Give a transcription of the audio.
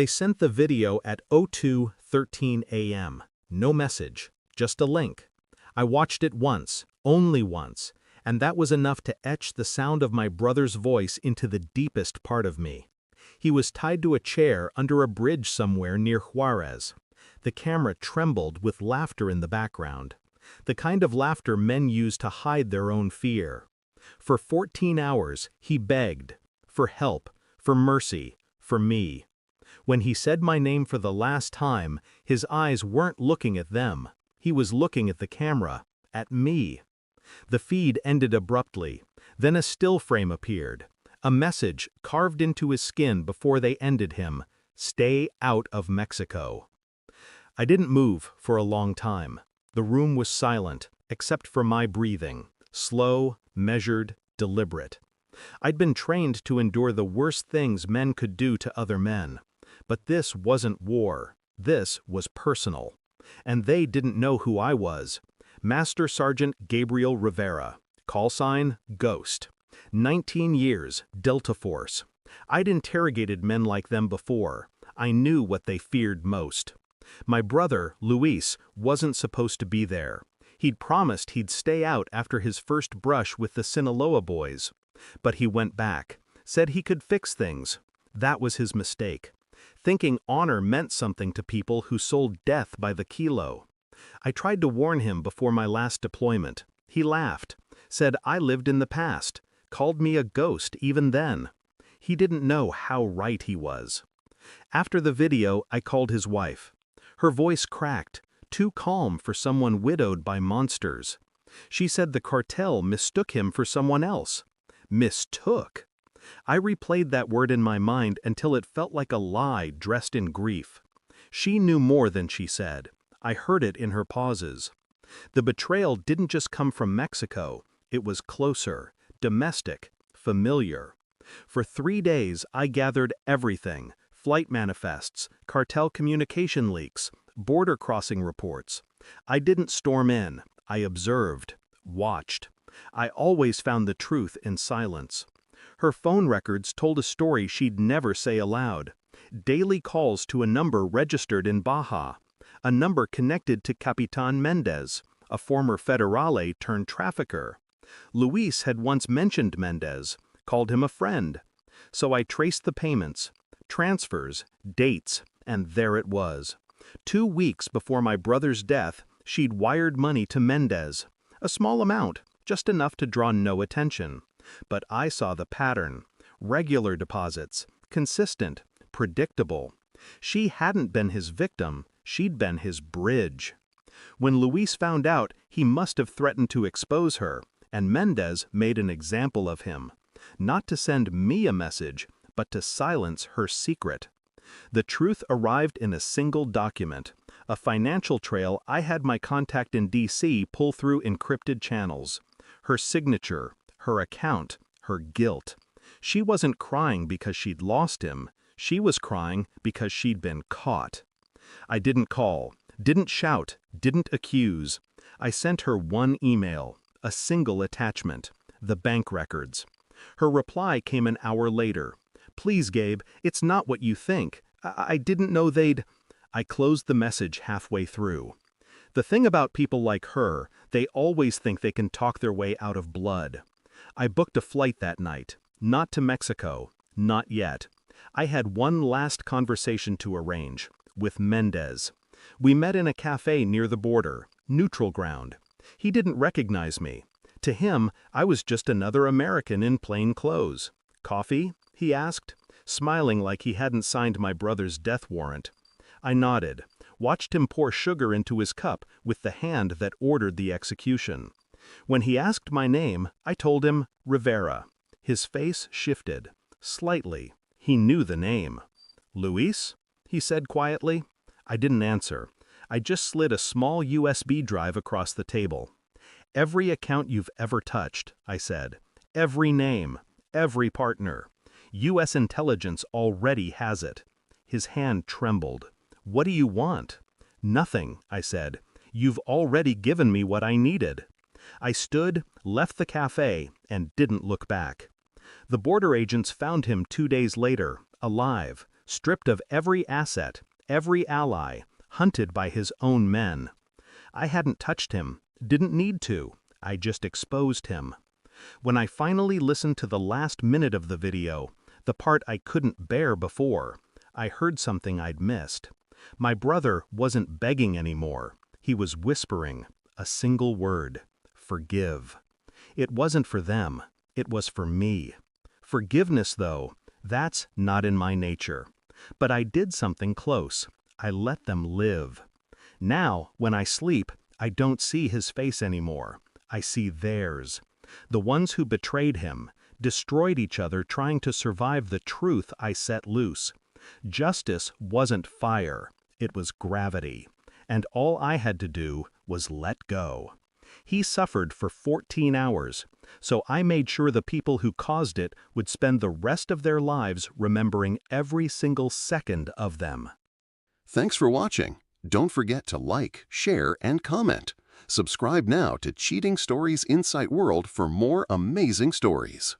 They sent the video at 02:13 a.m. No message, just a link. I watched it once, only once, and that was enough to etch the sound of my brother's voice into the deepest part of me. He was tied to a chair under a bridge somewhere near Juarez. The camera trembled with laughter in the background. The kind of laughter men use to hide their own fear. For 14 hours, he begged. For help, for mercy, for me. When he said my name for the last time, his eyes weren't looking at them. He was looking at the camera, at me. The feed ended abruptly. Then a still frame appeared. A message carved into his skin before they ended him: "Stay out of Mexico." I didn't move for a long time. The room was silent, except for my breathing, slow, measured, deliberate. I'd been trained to endure the worst things men could do to other men. But this wasn't war. This was personal. And they didn't know who I was. Master Sergeant Gabriel Rivera. Call sign, Ghost. 19 years, Delta Force. I'd interrogated men like them before. I knew what they feared most. My brother, Luis, wasn't supposed to be there. He'd promised he'd stay out after his first brush with the Sinaloa boys. But he went back, said he could fix things. That was his mistake. Thinking honor meant something to people who sold death by the kilo. I tried to warn him before my last deployment. He laughed, said I lived in the past, called me a ghost even then. He didn't know how right he was. After the video, I called his wife. Her voice cracked, too calm for someone widowed by monsters. She said the cartel mistook him for someone else. Mistook? I replayed that word in my mind until it felt like a lie dressed in grief. She knew more than she said. I heard it in her pauses. The betrayal didn't just come from Mexico. It was closer, domestic, familiar. For 3 days, I gathered everything: flight manifests, cartel communication leaks, border crossing reports. I didn't storm in. I observed, watched. I always found the truth in silence. Her phone records told a story she'd never say aloud. Daily calls to a number registered in Baja. A number connected to Capitan Mendez, a former federale turned trafficker. Luis had once mentioned Mendez, called him a friend. So I traced the payments, transfers, dates, and there it was. 2 weeks before my brother's death, she'd wired money to Mendez. A small amount, just enough to draw no attention. But I saw the pattern. Regular deposits, consistent, predictable. She hadn't been his victim, she'd been his bridge. When Luis found out, he must have threatened to expose her, and Mendez made an example of him. Not to send me a message, but to silence her secret. The truth arrived in a single document, a financial trail I had my contact in D.C. pull through encrypted channels. Her signature, her account, her guilt. She wasn't crying because she'd lost him. She was crying because she'd been caught. I didn't call, didn't shout, didn't accuse. I sent her one email, a single attachment, the bank records. Her reply came an hour later. "Please, Gabe, it's not what you think. I didn't know they'd—" I closed the message halfway through. The thing about people like her, they always think they can talk their way out of blood. I booked a flight that night. Not to Mexico. Not yet. I had one last conversation to arrange. With Mendez. We met in a cafe near the border. Neutral ground. He didn't recognize me. To him, I was just another American in plain clothes. "Coffee?" he asked, smiling like he hadn't signed my brother's death warrant. I nodded, watched him pour sugar into his cup with the hand that ordered the execution. When he asked my name, I told him Rivera. His face shifted. Slightly. He knew the name. "Luis?" he said quietly. I didn't answer. I just slid a small USB drive across the table. "Every account you've ever touched," I said. "Every name. Every partner. U.S. intelligence already has it." His hand trembled. "What do you want?" "Nothing," I said. "You've already given me what I needed." I stood, left the cafe, and didn't look back. The border agents found him 2 days later, alive, stripped of every asset, every ally, hunted by his own men. I hadn't touched him, didn't need to, I just exposed him. When I finally listened to the last minute of the video, the part I couldn't bear before, I heard something I'd missed. My brother wasn't begging anymore. He was whispering a single word: forgive. It wasn't for them. It was for me. Forgiveness, though, that's not in my nature. But I did something close. I let them live. Now, when I sleep, I don't see his face anymore. I see theirs. The ones who betrayed him, destroyed each other trying to survive the truth I set loose. Justice wasn't fire, it was gravity. And all I had to do was let go. He suffered for 14 hours, so I made sure the people who caused it would spend the rest of their lives remembering every single second of them. Thanks for watching. Don't forget to like, share, and comment. Subscribe now to Cheating Stories Insight World for more amazing stories.